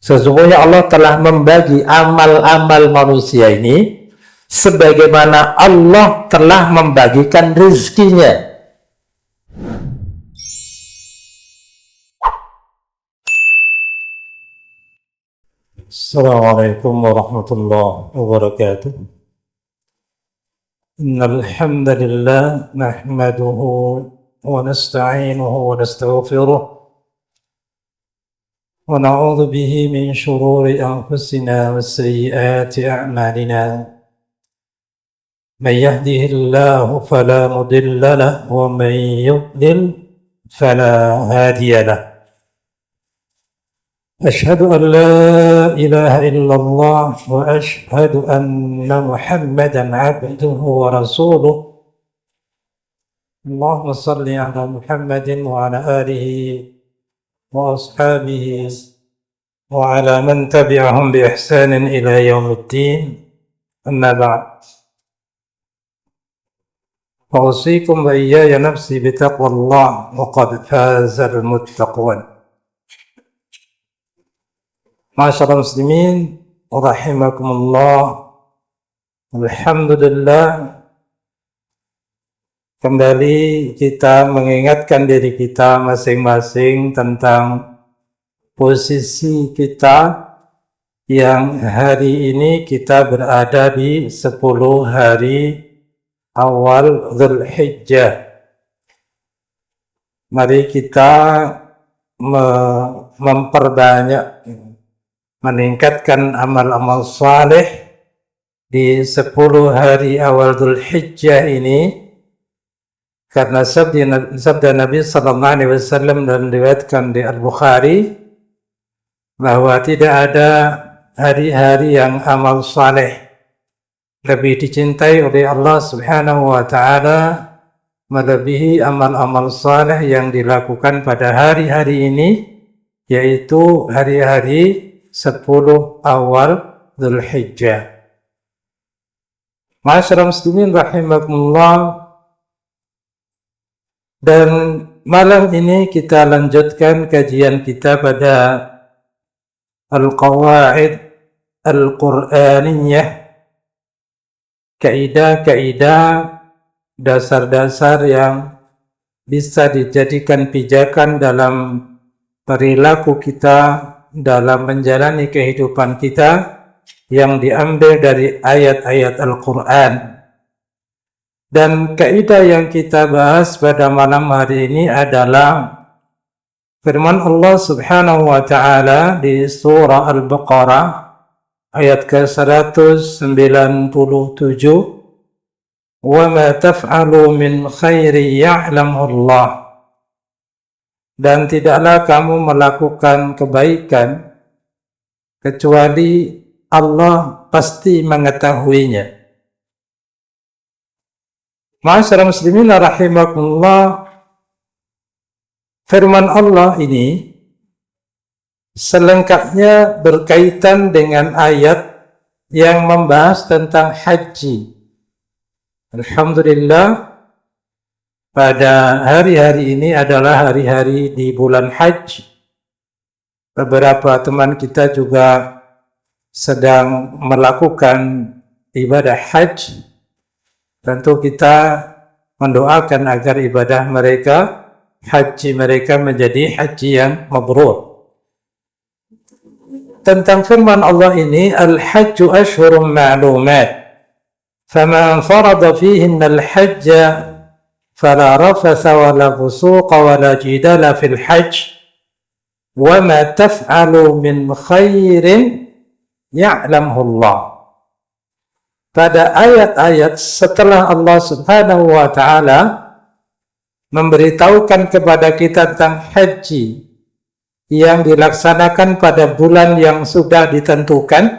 Sesungguhnya Allah telah membagi amal-amal manusia ini sebagaimana Allah telah membagikan rezekinya. Assalamualaikum warahmatullahi wabarakatuh. Innal hamdalillah nahmaduhu wa nasta'inuhu wa nastaghfiruh wa na'udzu bihi min shururi anfusina wa sayyiati a'malina. Man yahdihillahu fala mudilla lahu wa man yudlil fala hadiya lahu. أشهد أن لا إله إلا الله وأشهد أن محمدا عبده ورسوله. اللهم صل على محمد وعلى آله وأصحابه وعلى من تبعهم بإحسان إلى يوم الدين. أما بعد، أوصيكم وإياي نفسي بتقوى الله وقد فاز المتقون. Masyaallah muslimin rahimakumullah. Alhamdulillah, kembali kita mengingatkan diri kita masing-masing tentang posisi kita yang hari ini kita berada di 10 hari awal Dzulhijjah. Mari kita memperbanyak, meningkatkan amal-amal saleh di 10 hari awal Dzulhijjah ini, karena sabda Nabi sallallahu alaihi wasallam dan diriwayatkan di Al-Bukhari bahwa tidak ada hari-hari yang amal saleh lebih dicintai oleh Allah Subhanahu wa taala melebihi amal-amal saleh yang dilakukan pada hari-hari ini, yaitu hari-hari 10 awal Dzulhijjah. Masyaallah muslimin rahimakumullah, dan malam ini kita lanjutkan kajian kita pada Al-Qawaid Al-Qur'aniyah, kaidah-kaidah, dasar-dasar yang bisa dijadikan pijakan dalam perilaku kita, dalam menjalani kehidupan kita, yang diambil dari ayat-ayat Al-Quran. Dan kaidah yang kita bahas pada malam hari ini adalah firman Allah Subhanahu wa ta'ala di surah Al-Baqarah ayat ke-197, wa ma taf'alu min khairi ya'lamuhu Allah. Dan tidaklah kamu melakukan kebaikan kecuali Allah pasti mengetahuinya. Ma'asyiral muslimin rahimakumullah, firman Allah ini selengkapnya berkaitan dengan ayat yang membahas tentang haji. Alhamdulillah, pada hari-hari ini adalah hari-hari di bulan haji. Beberapa teman kita juga sedang melakukan ibadah haji. Tentu kita mendoakan agar ibadah mereka, haji mereka menjadi haji yang mabrur. Tentang firman Allah ini, al-hajju ashhurun ma'lumat, faman farada fihinna al-hajja فلا رفث ولا فسوق ولا جدال في الحج وما تفعلوا من خير يعلمه الله. Pada ayat-ayat setelah Allah Subhanahu wa ta'ala memberitahukan kepada kita tentang haji yang dilaksanakan pada bulan yang sudah ditentukan,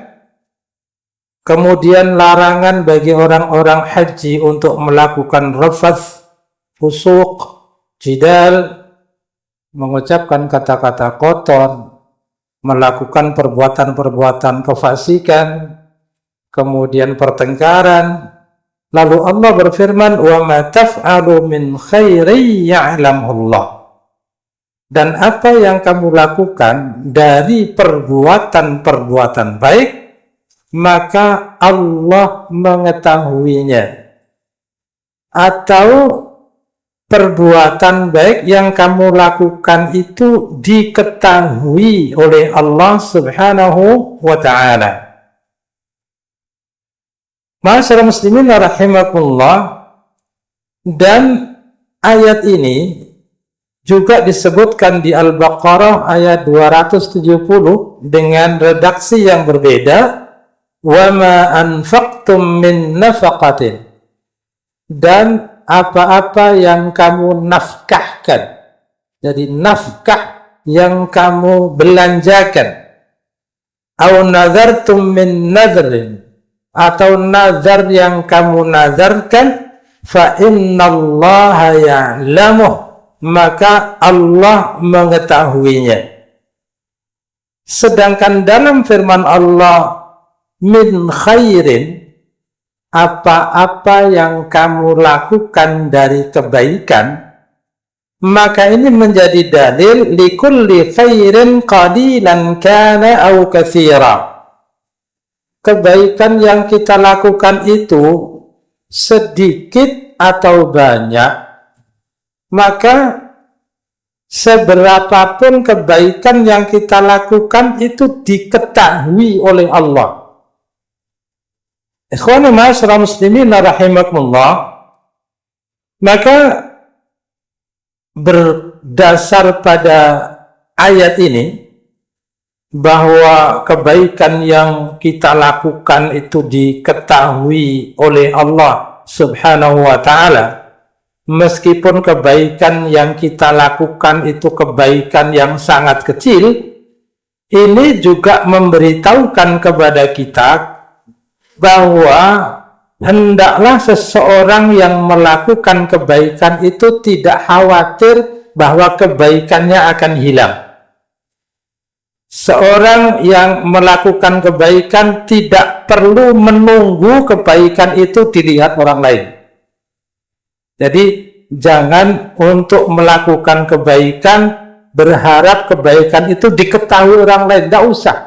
kemudian larangan bagi orang-orang haji untuk melakukan rafath, fusuk, jidal, mengucapkan kata-kata kotor, melakukan perbuatan-perbuatan kefasikan, kemudian pertengkaran. Lalu Allah berfirman, wa ma taf'alu min khairi ya'lamullah. dan apa yang kamu lakukan dari perbuatan-perbuatan baik, maka Allah mengetahuinya. Atau perbuatan baik yang kamu lakukan itu diketahui oleh Allah Subhanahu wa ta'ala. Ma'asyiral muslimin rahimakumullah, dan ayat ini juga disebutkan di Al-Baqarah ayat 270 dengan redaksi yang berbeda, wa ma anfaqtum min nafaqatin, dan apa-apa yang kamu nafkahkan. Jadi nafkah yang kamu belanjakan. Au nazartum min nadrin, atau nazar yang kamu nazarkan, fa innallaha ya'lamuh, maka Allah mengetahuinya. Sedangkan dalam firman Allah, min khairin, apa-apa yang kamu lakukan dari kebaikan, maka ini menjadi dalil likulli khairin qadilan kana au katsira. Kebaikan yang kita lakukan itu sedikit atau banyak, maka seberapapun kebaikan yang kita lakukan itu diketahui oleh Allah. Ikhwani ma'asyiral muslimin rahimakumullah, maka berdasar pada ayat ini, bahwa kebaikan yang kita lakukan itu diketahui oleh Allah Subhanahu wa ta'ala, meskipun kebaikan yang kita lakukan itu kebaikan yang sangat kecil, ini juga memberitahukan kepada kita bahwa hendaklah seseorang yang melakukan kebaikan itu tidak khawatir bahwa kebaikannya akan hilang. Seorang yang melakukan kebaikan tidak perlu menunggu kebaikan itu dilihat orang lain. Jadi jangan untuk melakukan kebaikan berharap kebaikan itu diketahui orang lain, tidak usah.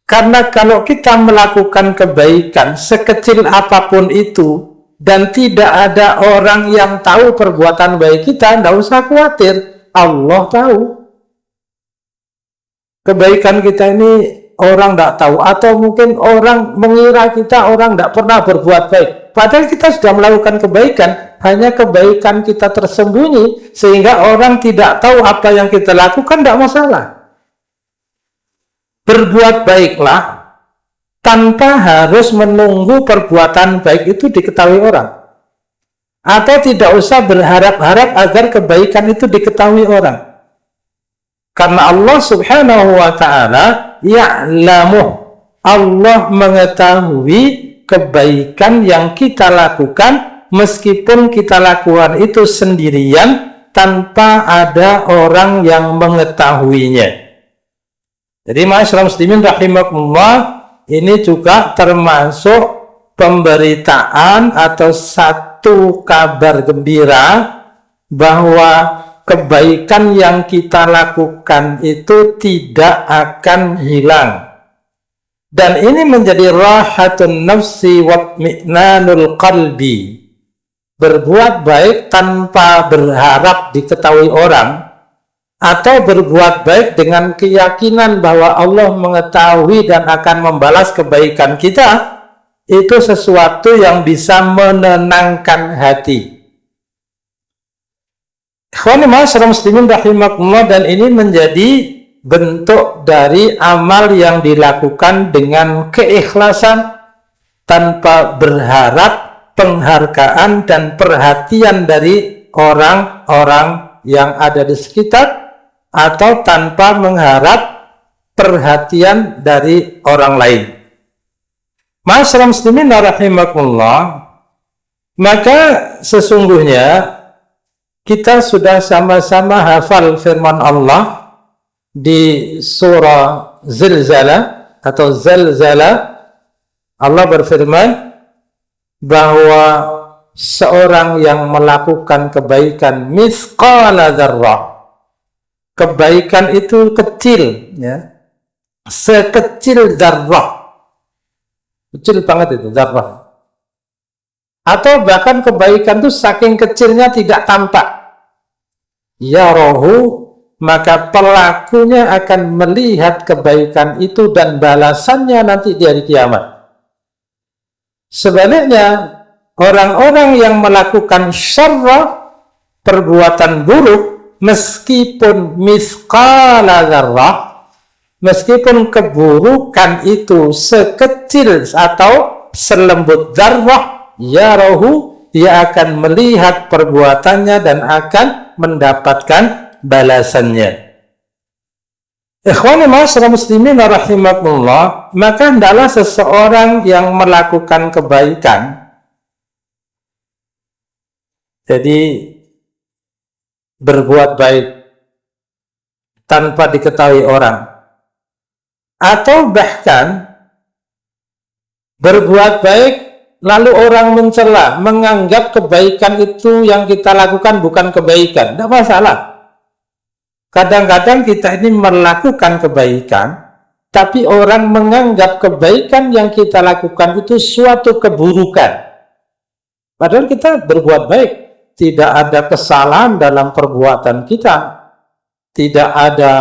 Karena kalau kita melakukan kebaikan sekecil apapun itu dan tidak ada orang yang tahu perbuatan baik kita, tidak usah khawatir, Allah tahu. Kebaikan kita ini orang tidak tahu, atau mungkin orang mengira kita orang tidak pernah berbuat baik. Padahal kita sudah melakukan kebaikan, hanya kebaikan kita tersembunyi sehingga orang tidak tahu apa yang kita lakukan, tidak masalah. Berbuat baiklah tanpa harus menunggu perbuatan baik itu diketahui orang. Atau tidak usah berharap-harap agar kebaikan itu diketahui orang. Karena Allah Subhanahu wa ta'ala ya'lamu, Allah mengetahui kebaikan yang kita lakukan, meskipun kita lakukan itu sendirian tanpa ada orang yang mengetahuinya. Jadi ma'asyiral muslimin rahimakumullah, ini juga termasuk pemberitaan atau satu kabar gembira bahwa kebaikan yang kita lakukan itu tidak akan hilang. Dan ini menjadi rahatun nafsi wa itminanul qalbi. Berbuat baik tanpa berharap diketahui orang, atau berbuat baik dengan keyakinan bahwa Allah mengetahui dan akan membalas kebaikan kita, itu sesuatu yang bisa menenangkan hati. Ikhwani ma'asyiral muslimin rahimakumullah, dan ini menjadi bentuk dari amal yang dilakukan dengan keikhlasan tanpa berharap penghargaan dan perhatian dari orang-orang yang ada di sekitar, atau tanpa mengharap perhatian dari orang lain. Ma'asyiral muslimin rahimakumullah, maka sesungguhnya kita sudah sama-sama hafal firman Allah di surah Zilzalah atau Zalzalah. Allah berfirman bahwa seorang yang melakukan kebaikan mithqala dzarrah, kebaikan itu kecil, ya, sekecil zarrah, kecil banget itu zarrah, atau bahkan kebaikan itu saking kecilnya tidak tampak, ya rohu, maka pelakunya akan melihat kebaikan itu dan balasannya nanti di hari kiamat. Sebaliknya, orang-orang yang melakukan syarra, perbuatan buruk, meskipun misqala dzarrah, meskipun keburukan itu sekecil atau selembut dzarrah, yarahu, dia akan melihat perbuatannya dan akan mendapatkan balasannya. Ikhwani ma'asyiral muslimin rahimakumullah, maka hendaklah seseorang yang melakukan kebaikan, jadi berbuat baik tanpa diketahui orang, atau bahkan berbuat baik lalu orang mencela, menganggap kebaikan itu yang kita lakukan bukan kebaikan, tidak masalah. Kadang-kadang kita ini melakukan kebaikan, tapi orang menganggap kebaikan yang kita lakukan itu suatu keburukan. Padahal kita berbuat baik, tidak ada kesalahan dalam perbuatan kita, tidak ada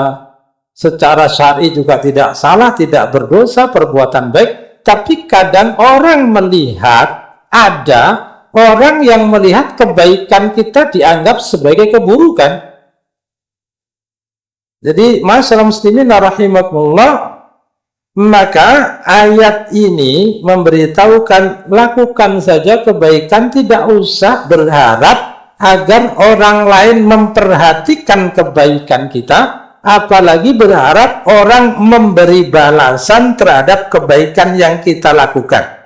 secara syar'i juga tidak salah, tidak berdosa, perbuatan baik. Tapi kadang orang melihat, ada orang yang melihat kebaikan kita dianggap sebagai keburukan. Jadi masyarakat muslimin rahimakumullah, maka ayat ini memberitahukan lakukan saja kebaikan, tidak usah berharap agar orang lain memperhatikan kebaikan kita, apalagi berharap orang memberi balasan terhadap kebaikan yang kita lakukan.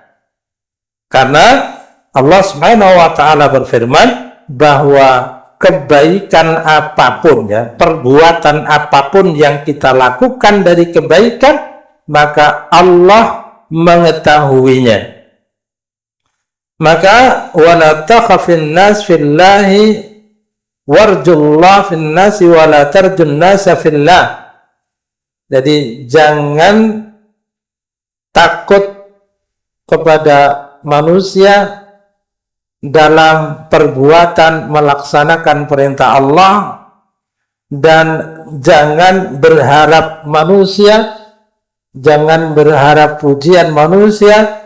Karena Allah Subhanahu wa taala berfirman bahwa kebaikan apapun, ya, perbuatan apapun yang kita lakukan dari kebaikan, maka Allah mengetahuinya. Maka wala takhafin nas fillahi warjullah fin nasi wala tarjun nasa fillah. Jadi jangan takut kepada manusia dalam perbuatan melaksanakan perintah Allah, dan jangan berharap manusia, jangan berharap pujian manusia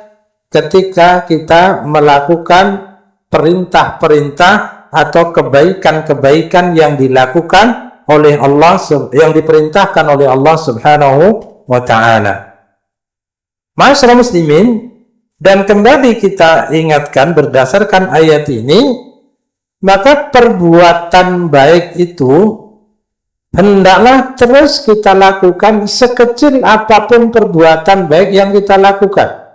ketika kita melakukan perintah-perintah atau kebaikan-kebaikan yang dilakukan oleh Allah, yang diperintahkan oleh Allah Subhanahu wa taala. Masyaallah muslimin, dan kembali kita ingatkan berdasarkan ayat ini, maka perbuatan baik itu hendaklah terus kita lakukan sekecil apapun perbuatan baik yang kita lakukan.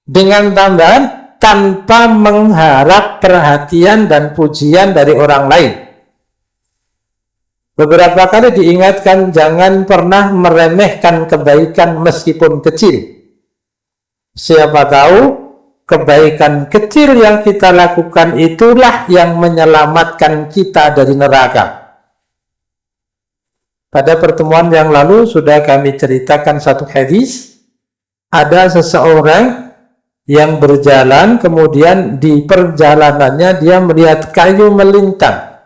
Dengan tambahan, tanpa mengharap perhatian dan pujian dari orang lain. Beberapa kali diingatkan jangan pernah meremehkan kebaikan meskipun kecil. Siapa tahu kebaikan kecil yang kita lakukan itulah yang menyelamatkan kita dari neraka. Pada pertemuan yang lalu sudah kami ceritakan satu hadis. Ada seseorang yang berjalan, kemudian di perjalanannya dia melihat kayu melintang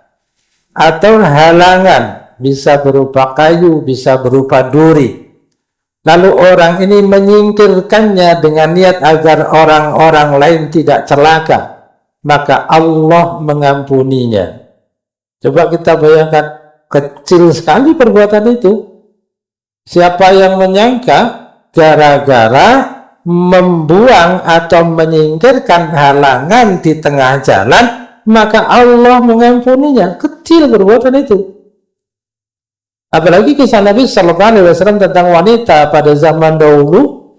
atau halangan, bisa berupa kayu, bisa berupa duri. Lalu orang ini menyingkirkannya dengan niat agar orang-orang lain tidak celaka, maka Allah mengampuninya. Coba kita bayangkan, kecil sekali perbuatan itu. Siapa yang menyangka gara-gara membuang atau menyingkirkan halangan di tengah jalan, maka Allah mengampuninya. Kecil perbuatan itu. Apalagi kisah Nabi Sallallahu Alaihi Wasallam tentang wanita pada zaman dahulu.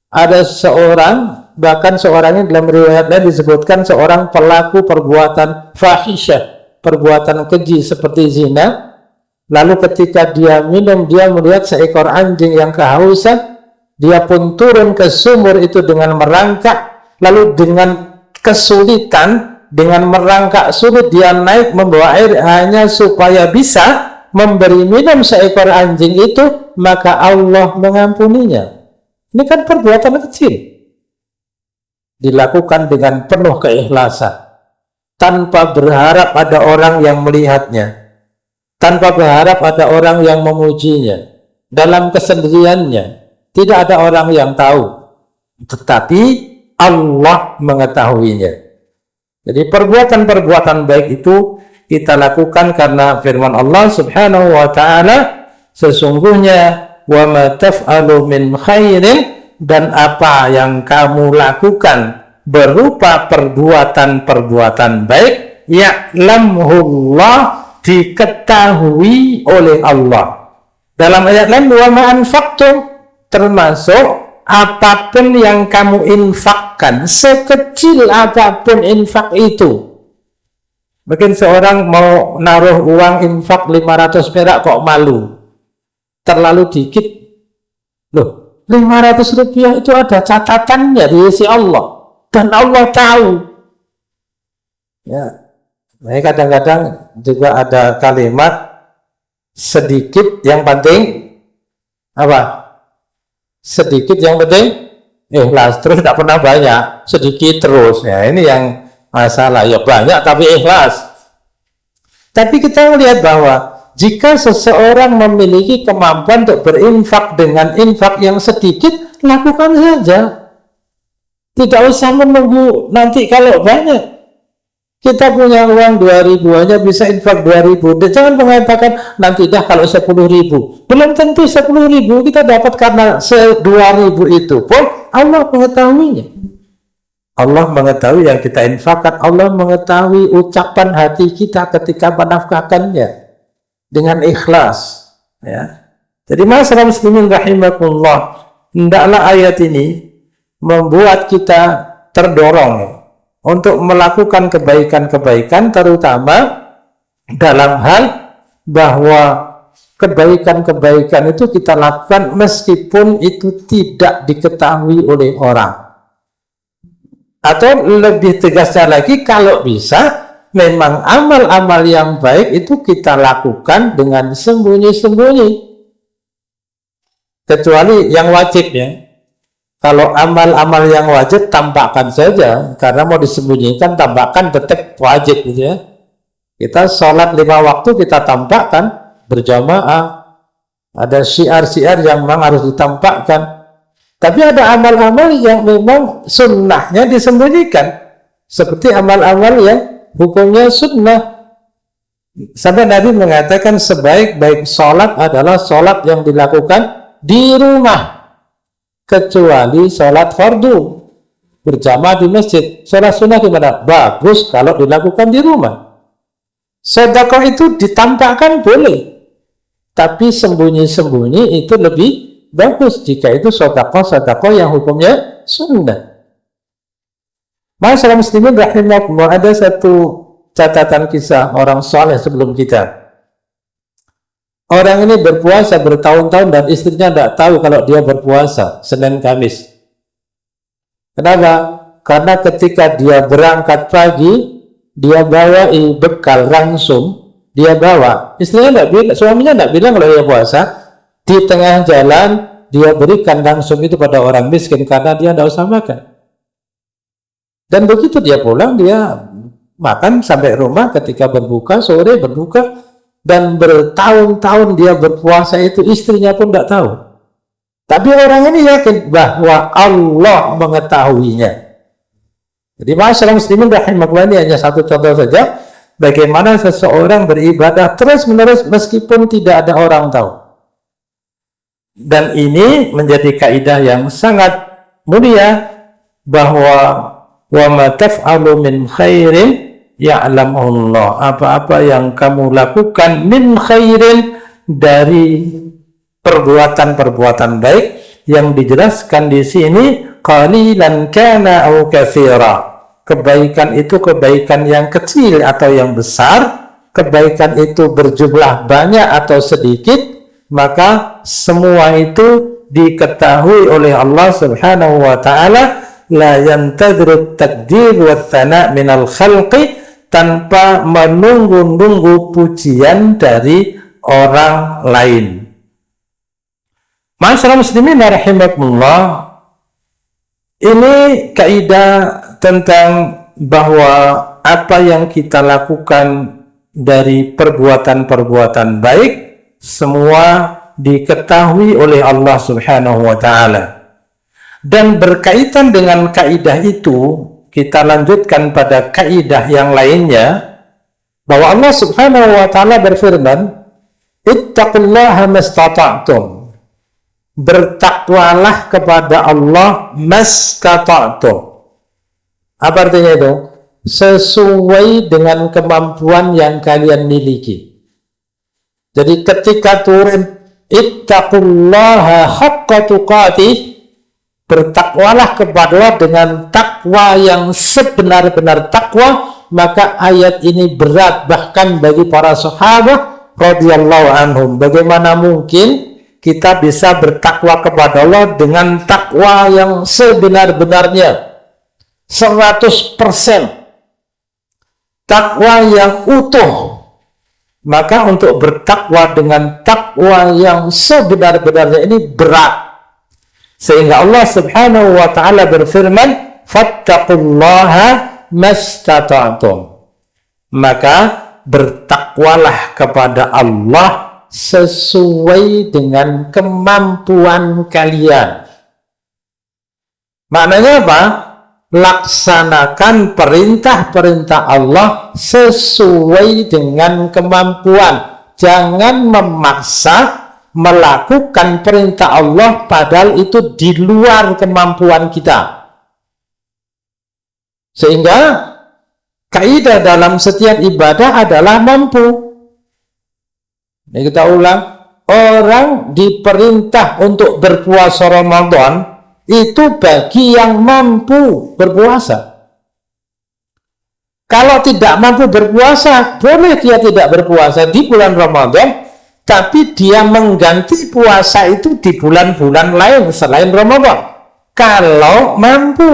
Ada seorang, bahkan seorangnya dalam riwayat lain disebutkan seorang pelaku perbuatan fahisyah, perbuatan keji seperti zina. Lalu ketika dia minum, dia melihat seekor anjing yang kehausan. Dia pun turun ke sumur itu dengan merangkak. Lalu dengan kesulitan, dengan merangkak sulit, dia naik membawa air hanya supaya bisa memberi minum seekor anjing itu, maka Allah mengampuninya. Ini kan perbuatan kecil, dilakukan dengan penuh keikhlasan, tanpa berharap ada orang yang melihatnya, tanpa berharap ada orang yang memujinya, dalam kesendiriannya, tidak ada orang yang tahu, tetapi Allah mengetahuinya. Jadi perbuatan-perbuatan baik itu kita lakukan karena firman Allah Subhanahu wa taala, sesungguhnya wa ma taf'alu min khairin, dan apa yang kamu lakukan berupa perbuatan-perbuatan baik, ya'lamhullah, diketahui oleh Allah. Dalam ayat lain, wa ma anfaqtum, termasuk apapun yang kamu infakkan, sekecil apapun infak itu. Mungkin seorang mau naruh uang infak 500 perak kok malu, terlalu dikit. Loh, 500 rupiah itu ada catatannya di sisi Allah, dan Allah tahu. Ya, nah, kadang-kadang juga ada kalimat sedikit yang penting apa? Sedikit yang penting ikhlas, terus tidak pernah banyak, sedikit terus. Ya, ini yang masalah. Ya banyak tapi ikhlas. Tapi kita melihat bahwa jika seseorang memiliki kemampuan untuk berinfak dengan infak yang sedikit, lakukan saja. Tidak usah menunggu nanti kalau banyak. Kita punya uang 2.000 aja bisa infak 2.000. Jangan mengatakan nanti dah kalau 10.000. Belum tentu 10.000 kita dapat karena 2.000 itu pun Allah mengetahuinya. Allah mengetahui yang kita infakkan, Allah mengetahui ucapan hati kita ketika menafkahkannya dengan ikhlas. Ya. Jadi masyarakat muslimin rahimakumullah, hendaklah ayat ini membuat kita terdorong untuk melakukan kebaikan-kebaikan, terutama dalam hal bahwa kebaikan-kebaikan itu kita lakukan meskipun itu tidak diketahui oleh orang. Atau lebih tegasnya lagi, kalau bisa memang amal-amal yang baik itu kita lakukan dengan sembunyi-sembunyi, kecuali yang wajib ya. Kalau amal-amal yang wajib tampakkan saja, karena mau disembunyikan tampakkan tetap wajib gitu ya. Kita sholat 5 waktu kita tampakkan berjamaah, ada syiar-syiar yang memang harus ditampakkan. Tapi ada amal-amal yang memang sunnahnya disembunyikan, seperti amal-amal yang hukumnya sunnah. Sampai Nabi mengatakan sebaik-baik sholat adalah sholat yang dilakukan di rumah, kecuali sholat fardu berjamaah di masjid. Sholat sunnah gimana? Bagus kalau dilakukan di rumah. Sedekah itu ditampakkan boleh, tapi sembunyi-sembunyi itu lebih bagus jika itu sedekah yang hukumnya sunnah. Masyaallah muslimin rahimakumullah, ada satu catatan kisah orang soleh sebelum kita. Orang ini berpuasa bertahun-tahun dan istrinya tidak tahu kalau dia berpuasa Senin Kamis. Kenapa? Karena ketika dia berangkat pagi, dia bawa bekal langsung, dia bawa. Istrinya tidak bilang, suaminya tidak bilang kalau dia puasa. Di tengah jalan dia berikan langsung itu pada orang miskin karena dia tidak usah makan. Dan begitu dia pulang, dia makan sampai rumah, ketika berbuka, sore berbuka, dan bertahun-tahun dia berpuasa itu istrinya pun tidak tahu. Tapi orang ini yakin bahwa Allah mengetahuinya. Jadi masyarakat muslimin rahimakumullah, ini hanya satu contoh saja bagaimana seseorang beribadah terus-menerus meskipun tidak ada orang tahu. Dan ini menjadi kaidah yang sangat mulia, bahwa wa ma taf'alu min khairin ya'lamullah, apa-apa yang kamu lakukan min khairin, dari perbuatan-perbuatan baik yang dijelaskan di sini, qalilan kana au katsira. Kebaikan itu kebaikan yang kecil atau yang besar, kebaikan itu berjumlah banyak atau sedikit, maka semua itu diketahui oleh Allah Subhanahu wa taala. La yantadhiru takdir wa thana minal khalqi, tanpa menunggu-nunggu pujian dari orang lain. Ma'asyiral muslimin rahimakumullah, ini kaidah tentang bahwa apa yang kita lakukan dari perbuatan-perbuatan baik semua diketahui oleh Allah Subhanahu wa taala. Dan berkaitan dengan kaidah itu, kita lanjutkan pada kaidah yang lainnya bahwa Allah Subhanahu wa taala berfirman, "Ittaqullaha mastata'tum." Bertakwalah kepada Allah mastata'tum. Apa artinya itu? Sesuai dengan kemampuan yang kalian miliki. Jadi ketika turun ittaqullaha haqqa tuqatih, bertakwalah kepada Allah dengan takwa yang sebenar-benar takwa, maka ayat ini berat bahkan bagi para sahabat radhiyallahu anhum. Bagaimana mungkin kita bisa bertakwa kepada Allah dengan takwa yang sebenar-benarnya, 100%, takwa yang utuh. Maka untuk bertakwa dengan takwa yang sebenar-benarnya ini berat. Sehingga Allah Subhanahu wa taala berfirman, "Fattaqullaha mastata'tum." Maka bertakwalah kepada Allah sesuai dengan kemampuan kalian. Maknanya apa? Laksanakan perintah-perintah Allah sesuai dengan kemampuan. Jangan memaksa melakukan perintah Allah padahal itu di luar kemampuan kita. Sehingga kaidah dalam setiap ibadah adalah mampu. Ini kita ulang, orang diperintah untuk berpuasa Ramadan itu bagi yang mampu berpuasa. Kalau tidak mampu berpuasa, boleh dia tidak berpuasa di bulan Ramadan, tapi dia mengganti puasa itu di bulan-bulan lain selain Ramadan. Kalau mampu.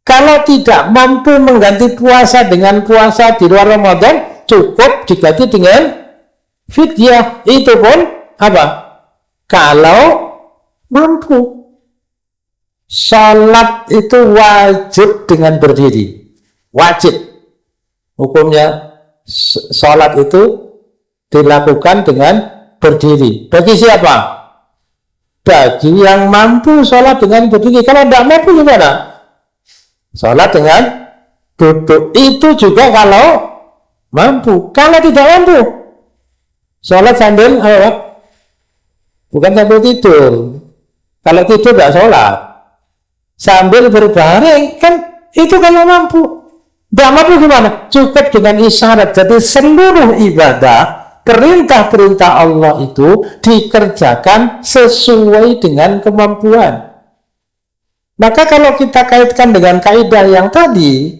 Kalau tidak mampu mengganti puasa dengan puasa di luar Ramadan, cukup diganti dengan fidyah. Itu pun apa? Kalau mampu. Salat itu wajib dengan berdiri. Wajib. Hukumnya salat itu dilakukan dengan berdiri. Bagi siapa? Bagi yang mampu salat dengan berdiri. Kalau tidak mampu gimana? Salat dengan duduk. Itu juga kalau mampu. Kalau tidak mampu, salat sambil apa? Bukan sambil tidur. Kalau tidur tidak salat. Sambil berbaring, kan itu kalau mampu. Tidak mampu gimana? Cukup dengan isyarat. Jadi seluruh ibadah, perintah-perintah Allah itu dikerjakan sesuai dengan kemampuan. Maka kalau kita kaitkan dengan kaidah yang tadi,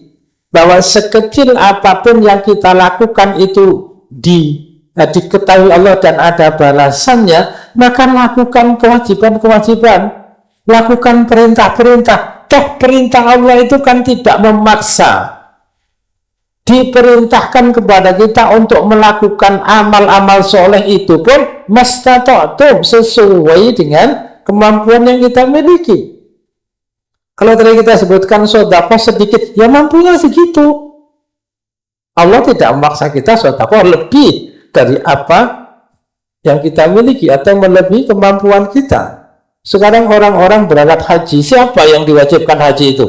bahwa sekecil apapun yang kita lakukan itu diketahui Allah dan ada balasannya, maka lakukan kewajiban-kewajiban, lakukan perintah-perintah. Toh perintah Allah itu kan tidak memaksa. Diperintahkan kepada kita untuk melakukan amal-amal soleh itu pun mastata'tum, sesuai dengan kemampuan yang kita miliki. Kalau tadi kita sebutkan sedekah sedikit, ya mampunya segitu. Allah tidak memaksa kita sedekah lebih dari apa yang kita miliki atau melebihi kemampuan kita. Sekarang orang-orang berangkat haji, siapa yang diwajibkan haji itu?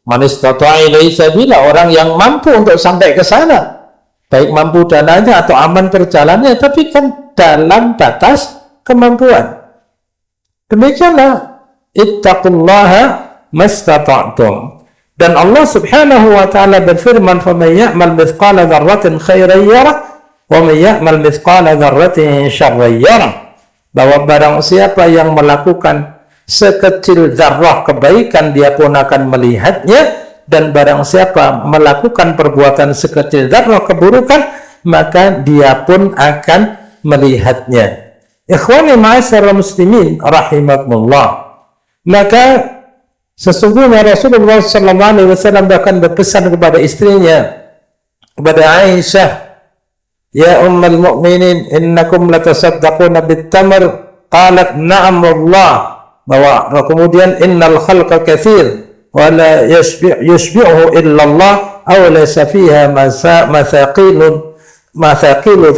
Man istata'a ilaihi sabila, orang yang mampu untuk sampai ke sana. Baik mampu dananya atau aman perjalanannya, tapi kan dalam batas kemampuan. Demikianlah ittaqullaha mastata'tum. Dan Allah Subhanahu wa taala berfirman, "Faman ya'mal mithqala dzarratin khairan yarah wa man ya'mal mithqala dzarratin syarran yarah." Bahwa barang siapa yang melakukan sekecil zarrah kebaikan, dia pun akan melihatnya, dan barang siapa melakukan perbuatan sekecil zarrah keburukan, maka dia pun akan melihatnya. Ikhwani ma'asyiral muslimin rahimakumullah. Maka sesungguhnya Rasulullah SAW bahkan berpesan kepada istrinya, kepada Aisyah, ya ummul mu'minin innakum latasaddaquna bit-tamr, qalat na'am wallah, bahwa kemudian innal khalqa katsir wa la yushbi'uhu illa Allah aw laysa fiha mathaqilu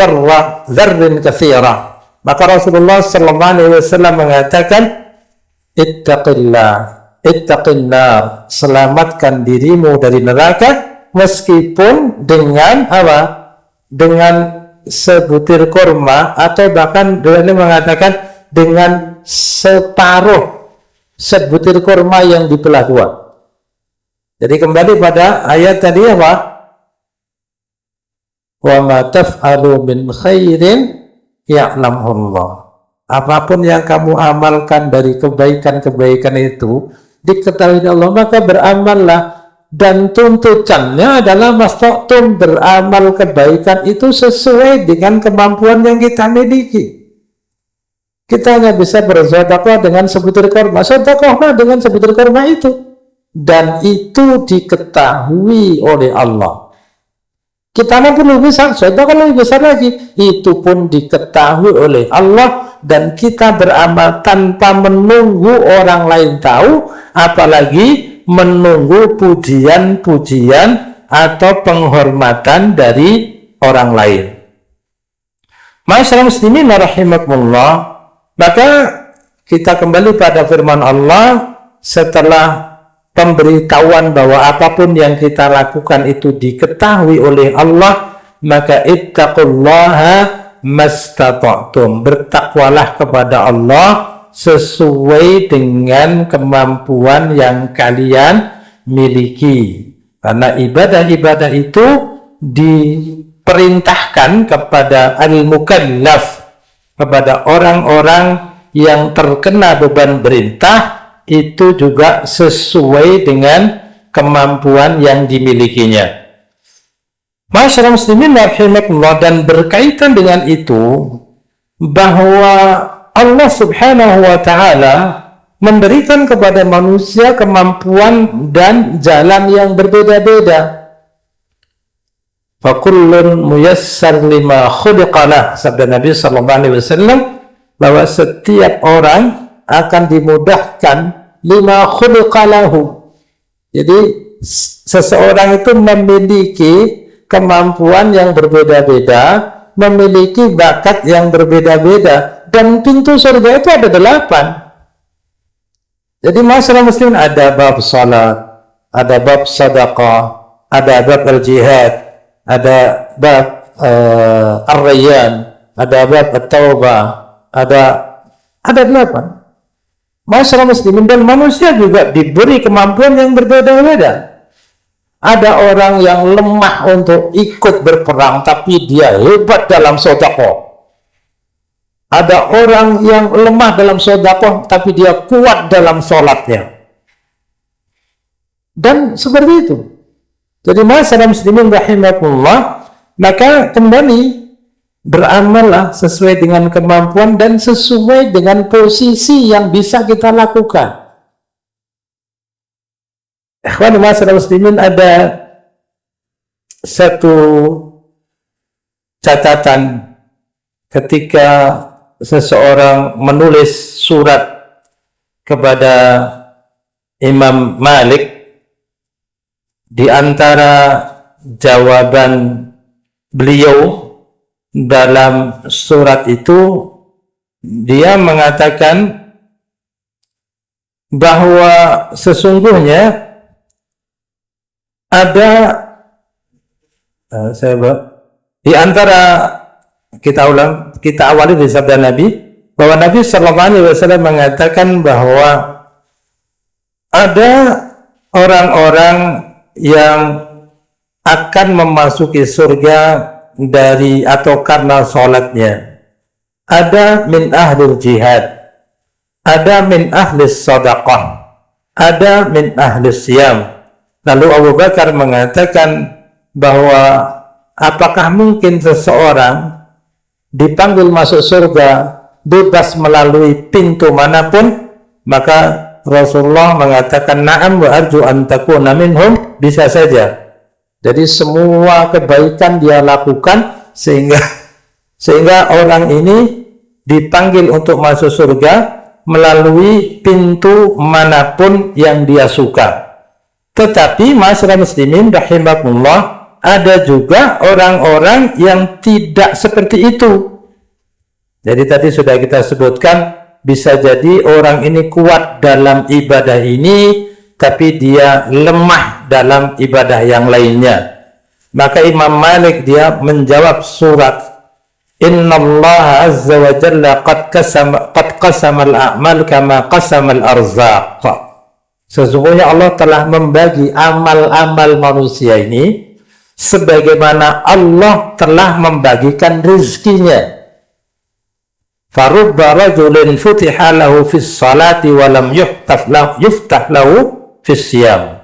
dzarrin katsira. Maka Rasulullah sallallahu alaihi wasallam mengatakan, ittaqillah, selamatkan dirimu dari neraka meskipun dengan apa? Dengan sebutir kurma, atau bahkan dia mengatakan dengan separuh sebutir kurma yang dibelah dua. Jadi kembali pada ayat tadi apa? Wa ma taf'alu min khairin ya'lamullah. Apapun yang kamu amalkan dari kebaikan-kebaikan itu diketahui Allah, maka beramallah. Dan tuntutannya adalah mastatun, beramal kebaikan itu sesuai dengan kemampuan yang kita miliki. Kita hanya bisa bersedekah dengan sebutir kurma, sedekahlah dengan sebutir kurma itu, dan itu diketahui oleh Allah. Kita mampu lebih besar, sedekah lebih besar lagi, itu pun diketahui oleh Allah, dan kita beramal tanpa menunggu orang lain tahu, apalagi menunggu pujian-pujian atau penghormatan dari orang lain. Ma'asyiral muslimin rahimakumullah, maka kita kembali pada firman Allah setelah pemberitahuan bahwa apapun yang kita lakukan itu diketahui oleh Allah, maka ittaqullaha mastata'tum, bertakwalah kepada Allah sesuai dengan kemampuan yang kalian miliki. Karena ibadah-ibadah itu diperintahkan kepada al-mukallaf, kepada orang-orang yang terkena beban perintah, itu juga sesuai dengan kemampuan yang dimilikinya. Masyarakat muslimin rahimakumullah, dan berkaitan dengan itu bahwa Allah subhanahu wa ta'ala memberikan kepada manusia kemampuan dan jalan yang berbeda-beda. Fakullun muyassar lima khuliqalah, sabda Nabi sallallahu alaihi wasallam, bahwa setiap orang akan dimudahkan lima khuliqalahu. Jadi seseorang itu memiliki kemampuan yang berbeda-beda, memiliki bakat yang berbeda-beda, dan pintu surga itu ada 8. Jadi masalah muslim ada bab salat, ada bab sedekah, ada bab al-jihad, ada bab ar-rayyan, ada bab at-taubah, ada 8. Masalah muslimin dan manusia juga diberi kemampuan yang berbeda-beda. Ada orang yang lemah untuk ikut berperang, tapi dia hebat dalam sedekah. Ada orang yang lemah dalam sedekah, tapi dia kuat dalam sholatnya. Dan seperti itu. Jadi masyarakat muslimin rahimakumullah, maka kembali beramallah sesuai dengan kemampuan dan sesuai dengan posisi yang bisa kita lakukan. Ikhwan masyarakat muslimin, ada satu catatan ketika seseorang menulis surat kepada Imam Malik. Di antara jawaban beliau dalam surat itu, dia mengatakan bahwa sesungguhnya ada di antara, kita awali dari sabda Nabi, bahwa Nabi sallallahu alaihi wasallam mengatakan bahwa ada orang-orang yang akan memasuki surga dari atau karena sholatnya. Ada min ahlul jihad, ada min ahlis sadaqah, ada min ahlis siyam. Lalu Abu Bakar mengatakan bahwa apakah mungkin seseorang dipanggil masuk surga bebas melalui pintu manapun? Maka Rasulullah mengatakan na'am wa arju an takuna minhum, bisa saja. Jadi semua kebaikan dia lakukan sehingga orang ini dipanggil untuk masuk surga melalui pintu manapun yang dia suka. Tetapi masyarakat muslimin rahimakumullah, ada juga orang-orang yang tidak seperti itu. Jadi tadi sudah kita sebutkan, bisa jadi orang ini kuat dalam ibadah ini, tapi dia lemah dalam ibadah yang lainnya. Maka Imam Malik dia menjawab surat Inna Allah Azza wa Jalla qad qasama al-a'mal kama qasama al-arzaq. Sesungguhnya Allah telah membagi amal-amal manusia ini sebagaimana Allah telah membagikan rezekinya. Farubba rajulin futiha lahu fis salati wa lam yuftah lahu fis siyam.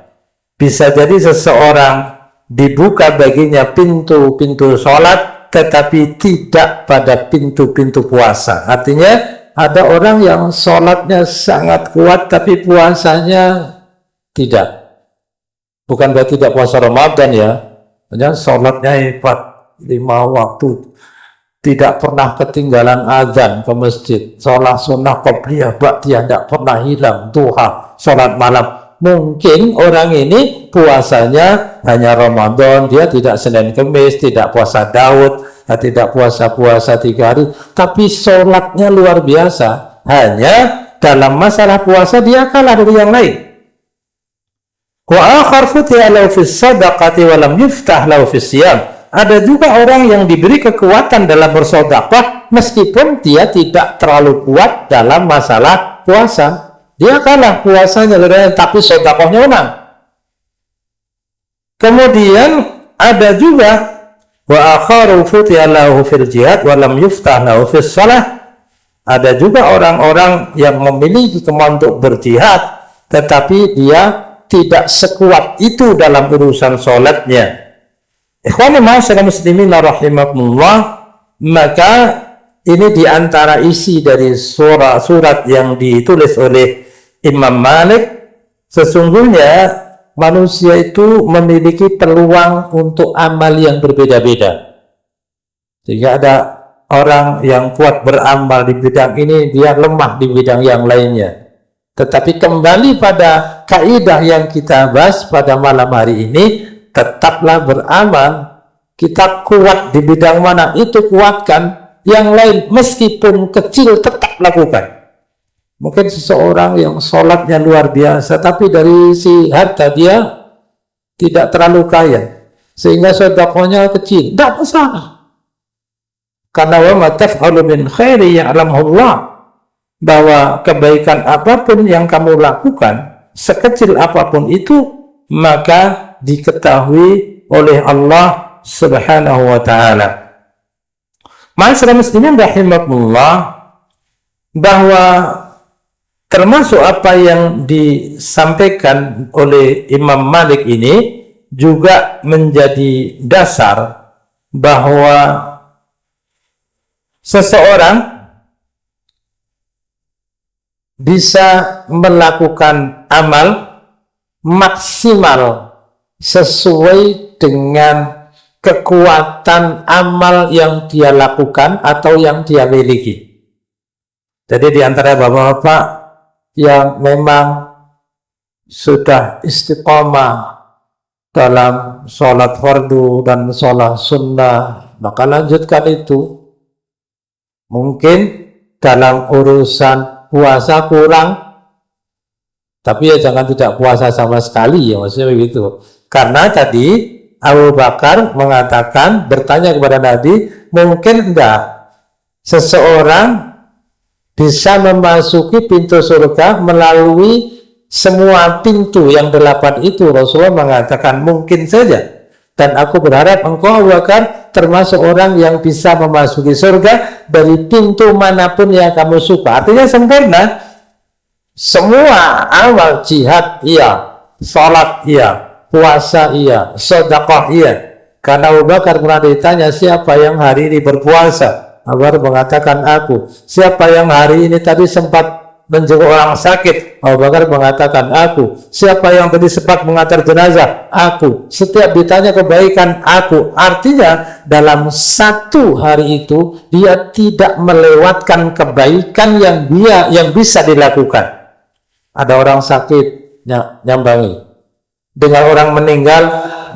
Bisa jadi seseorang dibuka baginya pintu-pintu salat tetapi tidak pada pintu-pintu puasa. Artinya ada orang yang sholatnya sangat kuat tapi puasanya tidak. Bukan berarti tidak puasa Ramadan ya. Hanya sholatnya hebat, 5 waktu, tidak pernah ketinggalan azan ke masjid, sholat sunnah qobliyah ba'diyah tidak pernah hilang, duha, sholat malam. Mungkin orang ini puasanya hanya Ramadan, dia tidak Senin Kemis, tidak puasa Daud, tidak puasa-puasa 3 hari, tapi sholatnya luar biasa. Hanya dalam masalah puasa dia kalah dari yang lain. Wa akhar futiha lahu fis sadaqati wa lam yuftah lahu fis siyam. Ada juga orang yang diberi kekuatan dalam bersedekah meskipun dia tidak terlalu kuat dalam masalah puasa. Dia kalah puasanya, tapi sedekahnya menang. Kemudian ada juga wa akharu futiha lahu fil jihad wa lam yuftah lahu fis shalah. Ada juga orang-orang yang memiliki kemampuan untuk berjihad tetapi dia tidak sekuat itu dalam urusan salatnya. Ikhwani ma'asyiral muslimin rahimakumullah, maka ini diantara isi dari surat yang ditulis oleh Imam Malik. Sesungguhnya manusia itu memiliki peluang untuk amal yang berbeda-beda. Jika ada orang yang kuat beramal di bidang ini, dia lemah di bidang yang lainnya. Tetapi kembali pada kaidah yang kita bahas pada malam hari ini, tetaplah beramal. Kita kuat di bidang mana, itu kuatkan. Yang lain meskipun kecil tetap lakukan. Mungkin seseorang yang sholatnya luar biasa, tapi dari si harta dia tidak terlalu kaya, sehingga sedekahnya kecil, tidak masalah. Karena wa ma taf'alu min khairi ya'lamuhu Allah, bahwa kebaikan apapun yang kamu lakukan, sekecil apapun itu, maka diketahui oleh Allah Subhanahu wa ta'ala. Ma'asyiral muslimin rahimakumullah, bahwa termasuk apa yang disampaikan oleh Imam Malik ini juga menjadi dasar bahwa seseorang bisa melakukan amal maksimal sesuai dengan kekuatan amal yang dia lakukan atau yang dia miliki. Jadi di antara bapak-bapak yang memang sudah istiqomah dalam sholat fardu dan sholat sunnah, maka lanjutkan itu. Mungkin dalam urusan puasa kurang, tapi ya jangan tidak puasa sama sekali ya, maksudnya begitu. Karena tadi Abu Bakar mengatakan, bertanya kepada Nabi, mungkin enggak seseorang bisa memasuki pintu surga melalui semua pintu yang 8 itu? Rasulullah mengatakan mungkin saja, dan aku berharap engkau Abu Bakar termasuk orang yang bisa memasuki surga dari pintu manapun yang kamu suka. Artinya sempurna, semua amal, jihad iya, salat iya, puasa iya, sedekah iya. Karena Abu Bakar pernah ditanya, siapa yang hari ini berpuasa? Abu Bakar mengatakan aku. Siapa yang hari ini tadi sempat menjenguk orang sakit, Abu Bakar mengatakan aku. Siapa yang tadi sempat mengantar jenazah? Aku. Setiap ditanya kebaikan, aku. Artinya dalam satu hari itu dia tidak melewatkan kebaikan yang bisa dilakukan. Ada orang sakit, nyambangi. Dengan orang meninggal,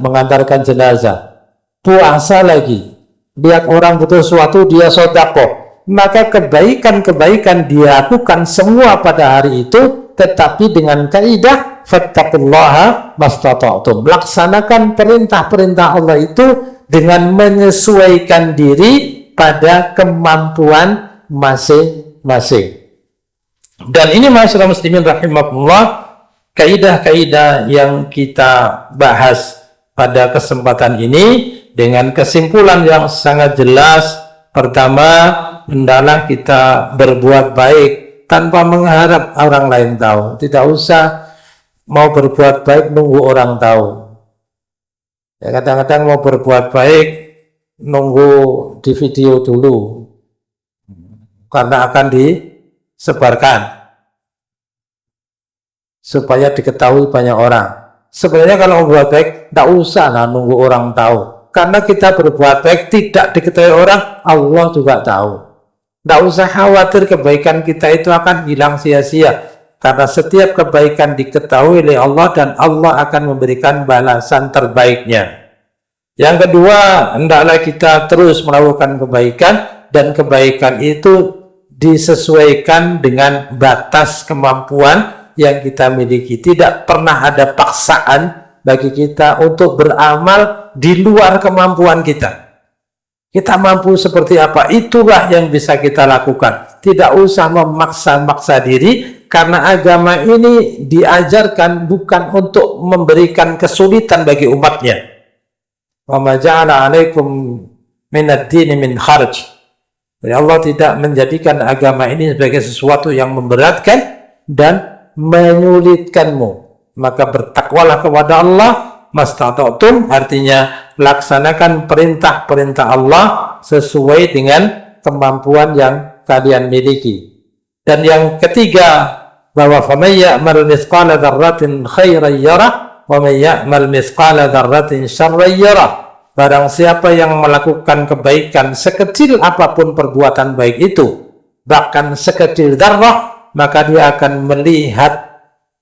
mengantarkan jenazah. Puasa lagi. Lihat orang butuh sesuatu, dia sedekah. Maka kebaikan-kebaikan dilakukan semua pada hari itu, tetapi dengan kaidah fattaqullaha mastata'tum. Laksanakan perintah-perintah Allah itu dengan menyesuaikan diri pada kemampuan masing-masing. Dan ini masyarakat muslimin rahimahullah, kaidah-kaidah yang kita bahas pada kesempatan ini dengan kesimpulan yang sangat jelas. Pertama, hendaklah kita berbuat baik tanpa mengharap orang lain tahu. Tidak usah mau berbuat baik nunggu orang tahu. Ya, kadang-kadang mau berbuat baik nunggu di video dulu karena akan disebarkan supaya diketahui banyak orang. Sebenarnya kalau membuat baik tidak usah nunggu orang tahu. Karena kita berbuat baik tidak diketahui orang, Allah juga tahu. Tidak usah khawatir kebaikan kita itu akan hilang sia-sia. Karena setiap kebaikan diketahui oleh Allah dan Allah akan memberikan balasan terbaiknya. Yang kedua, hendaklah kita terus melakukan kebaikan dan kebaikan itu disesuaikan dengan batas kemampuan yang kita miliki. Tidak pernah ada paksaan bagi kita untuk beramal di luar kemampuan kita. Kita mampu seperti apa, itulah yang bisa kita lakukan. Tidak usah memaksa-maksa diri, karena agama ini diajarkan bukan untuk memberikan kesulitan bagi umatnya. Wa ma ja'ala 'alaikum minad dini min kharaj. Allah tidak menjadikan agama ini sebagai sesuatu yang memberatkan dan menyulitkanmu. Maka bertakwalah kepada Allah mastata'tum, artinya laksanakan perintah-perintah Allah sesuai dengan kemampuan yang kalian miliki. Dan yang ketiga, bahwa faman ya'mal mithqala dzarratin khairan yarah wa man ya'mal mithqala dzarratin syarran yarah. Barang siapa yang melakukan kebaikan sekecil apapun perbuatan baik itu, bahkan sekecil dzarrah, maka dia akan melihat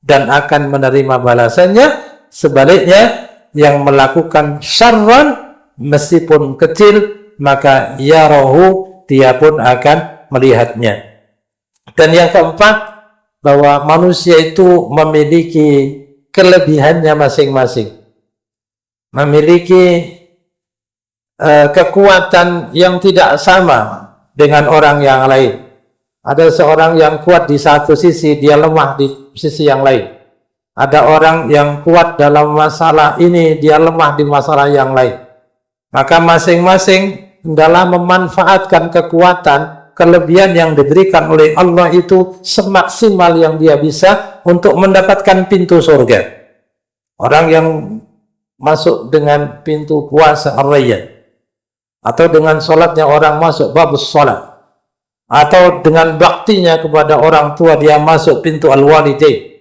dan akan menerima balasannya. Sebaliknya, yang melakukan syarran meskipun kecil, maka yarahu, dia pun akan melihatnya. Dan yang keempat, bahwa manusia itu memiliki kelebihannya masing-masing, memiliki kekuatan yang tidak sama dengan orang yang lain. Ada seorang yang kuat di satu sisi, dia lemah di sisi yang lain. Ada orang yang kuat dalam masalah ini, dia lemah di masalah yang lain. Maka masing-masing hendaklah memanfaatkan kekuatan, kelebihan yang diberikan oleh Allah itu semaksimal yang dia bisa untuk mendapatkan pintu surga. Orang yang masuk dengan pintu puasa ar-rayyan, atau dengan sholatnya orang masuk babus sholat, atau dengan baktinya kepada orang tua dia masuk pintu al-walidain.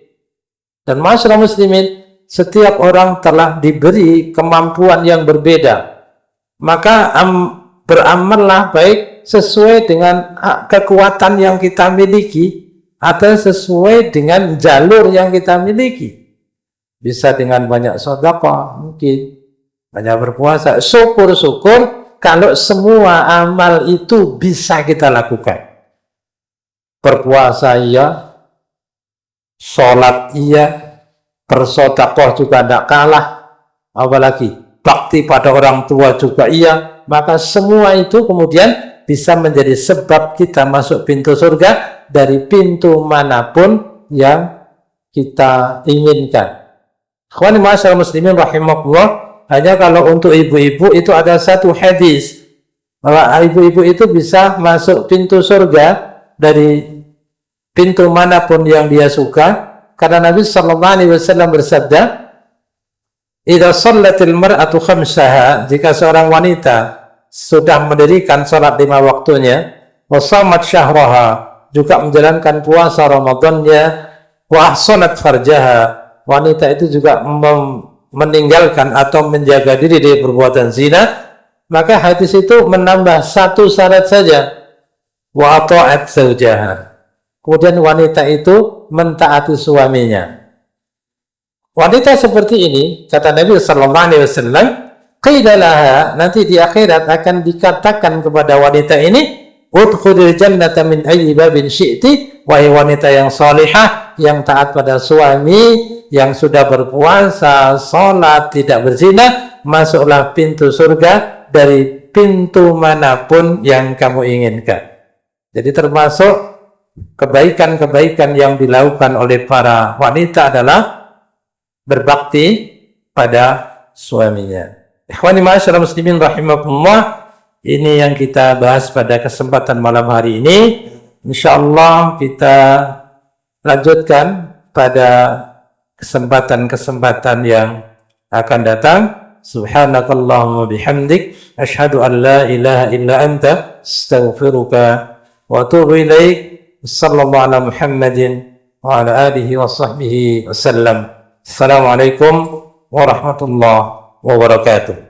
Dan masyarakat muslimin, setiap orang telah diberi kemampuan yang berbeda. Maka beramallah baik sesuai dengan kekuatan yang kita miliki, atau sesuai dengan jalur yang kita miliki. Bisa dengan banyak sedekah, mungkin banyak berpuasa. Syukur-syukur kalau semua amal itu bisa kita lakukan. Berpuasa iya, sholat iya, bersedekah juga tidak kalah, apalagi bakti pada orang tua juga iya. Maka semua itu kemudian bisa menjadi sebab kita masuk pintu surga dari pintu manapun yang kita inginkan. Ikhwani ma'asyiral muslimin rahimakumullah. Hanya kalau untuk ibu-ibu itu ada satu hadis bahwa ibu-ibu itu bisa masuk pintu surga dari pintu manapun yang dia suka, karena Nabi sallallahu alaihi wasallam bersabda, "Idza shallatil mar'atu khamsaha," jika seorang wanita sudah mendirikan salat 5 waktunya, wa shamat syahraha, juga menjalankan puasa Ramadannya, wa ahsanat farjaha, wanita itu juga meninggalkan atau menjaga diri dari perbuatan zina, maka hadis itu menambah satu syarat saja, wa ata'at zawjaha. Kemudian wanita itu mentaati suaminya. Wanita seperti ini, kata Nabi sallallahu alaihi wasallam, qila laha, nanti di akhirat akan dikatakan kepada wanita ini, udkhulil jannata min ayyi babin syi'ti, wahai wanita yang salihah, yang taat pada suami, yang sudah berpuasa, salat, tidak berzina, masuklah pintu surga dari pintu manapun yang kamu inginkan. Jadi termasuk kebaikan-kebaikan yang dilakukan oleh para wanita adalah berbakti pada suaminya. Ikhwani ma'asyiral muslimin rahimakumullah, ini yang kita bahas pada kesempatan malam hari ini. Insyaallah kita lanjutkan pada kesempatan-kesempatan yang akan datang. Subhanakallahumma bihamdik, asyhadu an la ilaha illa anta, astaghfiruka wa atubu ilaik. Sallallahu ala Muhammadin wa ala alihi wa sahbihi wasallam. Assalamualaikum warahmatullahi wabarakatuh.